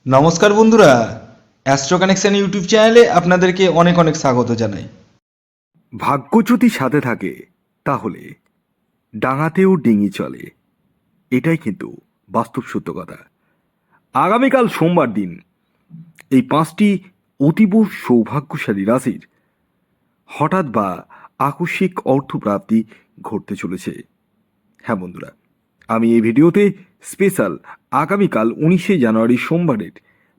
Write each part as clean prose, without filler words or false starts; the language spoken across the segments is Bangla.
নমস্কার বন্ধুরা, অ্যাস্ট্রো কানেকশন ইউটিউব চ্যানেলে আপনাদেরকে অনেক অনেক স্বাগত জানাই। ভাগ্য যদি সাথে থাকে তাহলে ডাঙাতেও ডিঙি চলে, এটাই কিন্তু বাস্তব সত্য কথা। আগামীকাল সোমবার দিন এই পাঁচটি অতীব সৌভাগ্যশালী রাশির হঠাৎ বা আকস্মিক অর্থপ্রাপ্তি ঘটতে চলেছে। হ্যাঁ বন্ধুরা, আমি এই ভিডিওতে স্পেশাল আগামীকাল 19শে জানুয়ারি সোমবারের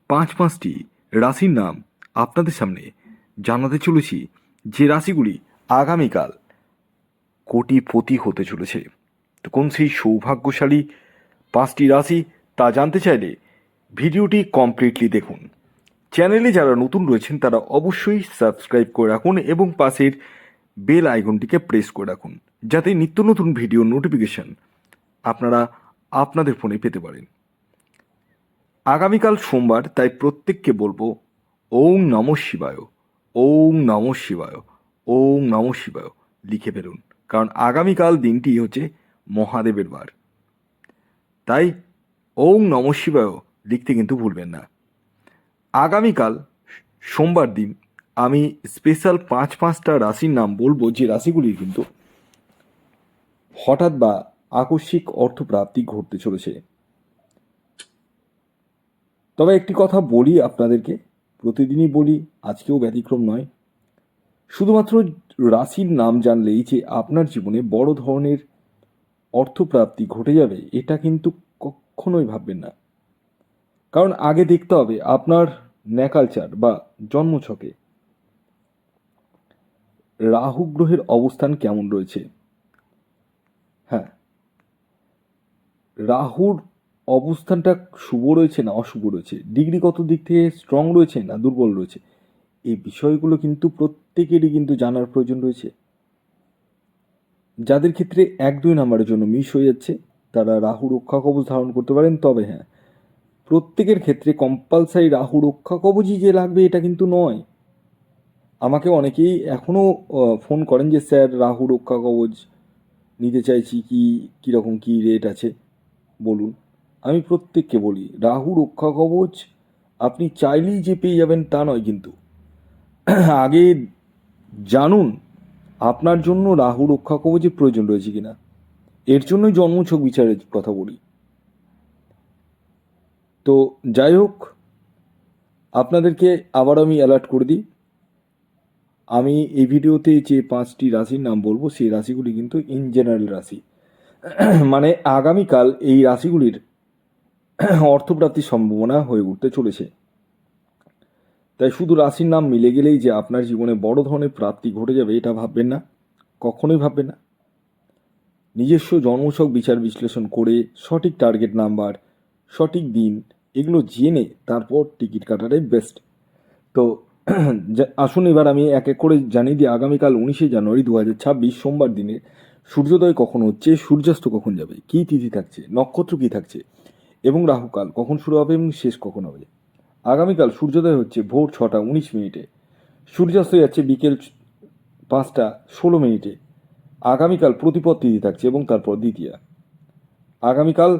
পাঁচটি রাশির নাম আপনাদের সামনে জানাতে চলেছি, যে রাশিগুলি আগামীকাল কোটিপতি হতে চলেছে। তো কোন সেই সৌভাগ্যশালী পাঁচটি রাশি তা জানতে চাইলে ভিডিওটি কমপ্লিটলি দেখুন। চ্যানেলে যারা নতুন রয়েছেন তারা অবশ্যই সাবস্ক্রাইব করে রাখুন এবং পাশের বেল আইকনটিকে প্রেস করে রাখুন, যাতে নিত্য নতুন ভিডিও নোটিফিকেশন আপনারা আপনাদের ফোনে পেতে পারেন। আগামীকাল সোমবার, তাই প্রত্যেককে বলবো ওম নমঃ শিবায়, ওম নমঃ শিবায়, ওম নমঃ শিবায় লিখে ফেলুন, কারণ আগামীকাল দিনটি হচ্ছে মহাদেবের বার। তাই ওম নমঃ শিবায় লিখতে কিন্তু ভুলবেন না। আগামীকাল সোমবার দিন আমি স্পেশাল পাঁচটা রাশির নাম বলবো, যে রাশিগুলির কিন্তু হঠাৎ বা আকস্মিক অর্থপ্রাপ্তি ঘটতে চলেছে। তবে একটি কথা বলি আপনাদেরকে, প্রতিদিনই বলি, আজকেও ব্যতিক্রম নয়। শুধুমাত্র রাশির নাম জানলেই যে আপনার জীবনে বড় ধরনের অর্থপ্রাপ্তি ঘটে যাবে, এটা কিন্তু কখনোই ভাববেন না। কারণ আগে দেখতে হবে আপনার ন্যাকালচার বা জন্মছকে রাহু গ্রহের অবস্থান কেমন রয়েছে। হ্যাঁ, রাহুর অবস্থানটা শুভ রয়েছে না অশুভ রয়েছে, ডিগ্রি কত দিক থেকে স্ট্রং রয়েছে না দুর্বল রয়েছে, এই বিষয়গুলো কিন্তু প্রত্যেকেরই কিন্তু জানার প্রয়োজন রয়েছে। যাদের ক্ষেত্রে 1-2 নম্বরের জন্য মিস হয়ে যাচ্ছে তারা রাহু রক্ষা কবচ ধারণ করতে পারেন। তবে হ্যাঁ, প্রত্যেকের ক্ষেত্রে কম্পালসারি রাহু রক্ষা কবচই যে লাগবে এটা কিন্তু নয়। আমাকে অনেকেই এখনও ফোন করেন যে স্যার রাহু রক্ষা কবচ নিতে চাইছি, কীরকম কী রেট আছে বলুন। আমি প্রত্যেককে বলি, রাহু রক্ষা কবচ আপনি চাইলেই যে পেয়ে যাবেন তা নয়, কিন্তু আগে জানুন আপনার জন্য রাহু রক্ষা কবচের প্রয়োজন রয়েছে কিনা। এর জন্যই জন্মছক বিচারের কথা বলি। তো যাই হোক, আপনাদেরকে আবার আমি অ্যালার্ট করে দিই, আমি এই ভিডিওতে যে পাঁচটি রাশির নাম বলবো সেই রাশিগুলি কিন্তু ইন জেনারেল রাশি। মানে আগামীকাল এই রাশিগুলির অর্থপ্রাপ্তির সম্ভাবনা হয়ে উঠতে চলেছে। তাই শুধু রাশির নাম মিলে গেলেই যে আপনার জীবনে বড় ধরনের প্রাপ্তি ঘটে যাবে এটা ভাববেন না, কখনোই ভাববেন না। নিজস্ব জন্মছক বিচার বিশ্লেষণ করে সঠিক টার্গেট নাম্বার, সঠিক দিন এগুলো জেনে তারপর টিকিট কাটাটাই বেস্ট। তো আসুন এবার আমি এক এক করে জানিয়ে দিই আগামীকাল 19শে জানুয়ারি 2026 সোমবার দিনে সূর্যোদয় কখন হচ্ছে, সূর্যাস্ত কখন যাবে, কী তিথি থাকছে, নক্ষত্র কী থাকছে এবং রাহুকাল কখন শুরু হবে এবং শেষ কখন হবে। আগামীকাল সূর্যোদয় হচ্ছে ভোর 6টা 19 মিনিটে, সূর্যাস্ত যাচ্ছে বিকেল 5টা 16 মিনিটে। আগামীকাল প্রতিপদ তিথি থাকছে এবং তারপর দ্বিতীয়া। আগামীকাল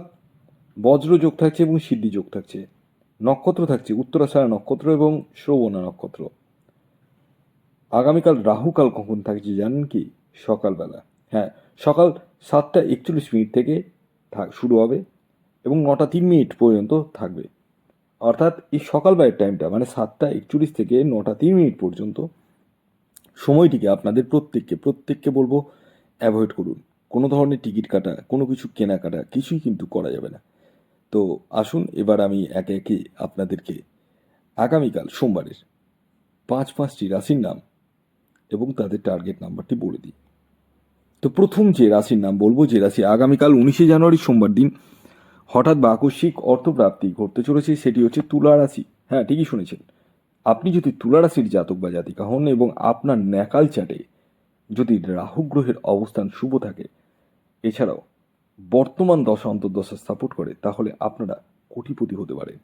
বজ্র যোগ থাকছে এবং সিদ্ধি যোগ থাকছে। নক্ষত্র থাকছে উত্তরাষাঢ়া নক্ষত্র এবং শ্রবণা নক্ষত্র। আগামীকাল রাহুকাল কখন থাকছে জানেন কি? সকালবেলা। হ্যাঁ, সকাল 7টা 41 মিনিট থেকে শুরু হবে এবং 9টা 3 মিনিট পর্যন্ত থাকবে। অর্থাৎ এই সকালবেলার টাইমটা মানে 7টা 41 থেকে 9টা 3 মিনিট পর্যন্ত সময়টিকে আপনাদের প্রত্যেককে বলবো অ্যাভয়েড করুন। কোনো ধরনের টিকিট কাটা, কোনো কিছু কেনাকাটা কিছুই কিন্তু করা যাবে না। তো আসুন এবার আমি একে একে আপনাদেরকে আগামীকাল সোমবারের পাঁচটি রাশির নাম এবং তাদের টার্গেট নাম্বারটি বলে দিই। তো প্রথম যে রাশির নাম বলবো, যে রাশি আগামীকাল 19শে জানুয়ারি সোমবার দিন হঠাৎ বা আকস্মিক অর্থপ্রাপ্তি ঘটতে চলেছে, সেটি হচ্ছে তুলা রাশি। হ্যাঁ, ঠিকই শুনেছেন। আপনি যদি তুলা রাশির জাতক বা জাতিকা হন এবং আপনার ন্যাকাল চাটে যদি রাহু গ্রহের অবস্থান শুভ থাকে, এছাড়াও বর্তমান দশা অন্তর্দশা সাপোর্ট করে, তাহলে আপনারা কোটিপতি হতে পারেন।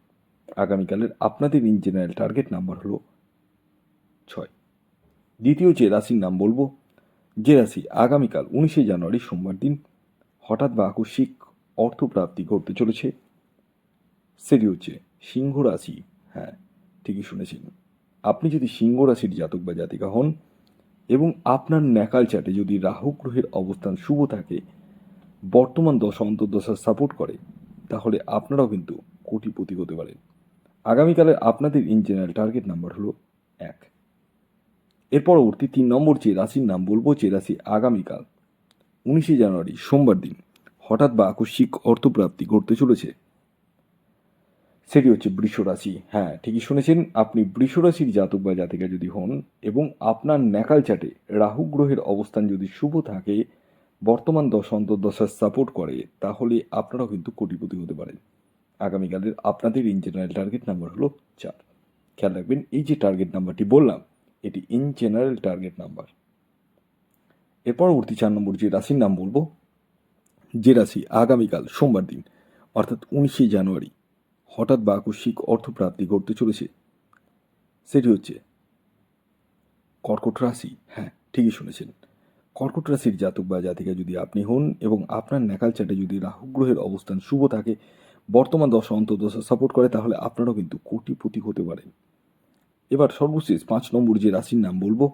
আগামীকালের আপনাদের ইন জেনারেল টার্গেট নাম্বার হলো 6। দ্বিতীয় যে রাশির নাম বলবো, যে রাশি আগামীকাল 19শে জানুয়ারি সোমবার দিন হঠাৎ বা আকস্মিক অর্থপ্রাপ্তি ঘটতে চলেছে, সেটি হচ্ছে সিংহ রাশি, হ্যাঁ ঠিকই শুনেছেন। আপনি যদি সিংহ রাশির জাতক বা জাতিকা হন এবং আপনার ন্যাকাল চাটে যদি রাহু গ্রহের অবস্থান শুভ থাকে, বর্তমান দশা অন্তর্দশা সাপোর্ট করে, তাহলে আপনারাও কিন্তু কোটিপতি হতে পারেন। আগামীকালের আপনাদের ইন জেনারেল টার্গেট নাম্বার হলো 1। এর পরবর্তী 3 নম্বর যে রাশির নাম বলবো, যে রাশি আগামীকাল 19শে জানুয়ারি সোমবার দিন হঠাৎ বা আকস্মিক অর্থপ্রাপ্তি ঘটতে চলেছে, সেটি হচ্ছে বৃষ রাশি। হ্যাঁ ঠিকই শুনেছেন, আপনি বৃষ রাশির জাতক বা জাতিকা যদি হন এবং আপনার ন্যাকাল চাটে রাহু গ্রহের অবস্থান যদি শুভ থাকে, বর্তমান দশা অন্তর্দশার সাপোর্ট করে, তাহলে আপনারাও কিন্তু কোটিপতি হতে পারেন। আগামীকালের আপনাদের ইন জেনারেল টার্গেট নাম্বার হলো 4। খেয়াল রাখবেন, এই যে টার্গেট নাম্বারটি বললাম, এটি ইন জেনারেল টার্গেট নাম্বার। এর পরবর্তী 4 নম্বর যে রাশির নাম বলবো, যে রাশি আগামীকাল সোমবার দিন অর্থাৎ 19শে জানুয়ারি হঠাৎ বা আকস্মিক অর্থপ্রাপ্তি ঘটতে চলেছে, সেটি হচ্ছে কর্কট রাশি। হ্যাঁ ঠিকই শুনেছেন, কর্কট রাশির জাতক বা জাতিকা যদি আপনি হন এবং আপনার ন্যাকাল চাটে যদি রাহু গ্রহের অবস্থান শুভ থাকে, বর্তমান দশা অন্তর্দশা সাপোর্ট করে, তাহলে আপনারাও কিন্তু কোটিপতি হতে পারেন। এবার সর্বশেষ 5 নম্বর যে রাশির নাম বলবো,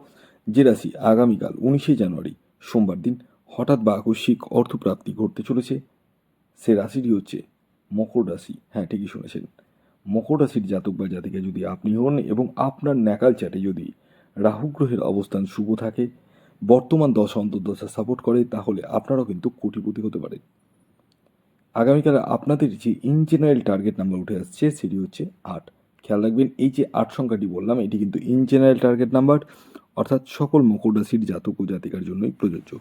যে রাশি আগামীকাল 19শে জানুয়ারি সোমবার দিন হঠাৎ বা আকস্মিক অর্থপ্রাপ্তি ঘটতে চলেছে, সে রাশিটি হচ্ছে মকর রাশি। হ্যাঁ ঠিকই শুনেছেন, মকর রাশির জাতক বা জাতিকা যদি আপনি হন এবং আপনার ন্যাকাল চাটে যদি রাহু গ্রহের অবস্থান শুভ থাকে, বর্তমান দশা অন্তর্দশা সাপোর্ট করে, তাহলে আপনারাও কিন্তু কোটিপতি হতে পারেন। আগামীকাল আপনাদের যে ইন জেনারেল টার্গেট নাম্বার উঠে আসছে, সেটি হচ্ছে 8। খেয়াল রাখবেন, এই যে 8 সংখ্যাটি বললাম, এটি কিন্তু ইন জেনারেল টার্গেট নাম্বার, অর্থাৎ সকল মকর রাশির জাতক ও জাতিকার জন্যই প্রযোজ্য।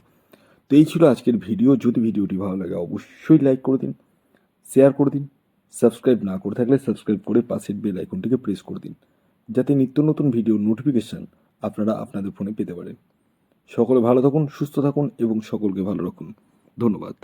তো এই ছিল আজকের ভিডিও। যদি ভিডিওটি ভালো লাগে অবশ্যই লাইক করে দিন, শেয়ার করে দিন, সাবস্ক্রাইব না করে থাকলে সাবস্ক্রাইব করে পাশের বেল আইকনটিকে প্রেস করে দিন, যাতে নিত্য নতুন ভিডিওর নোটিফিকেশন আপনারা আপনাদের ফোনে পেতে পারেন। সকলে ভালো থাকুন, সুস্থ থাকুন এবং সকলকে ভালো রাখুন। ধন্যবাদ।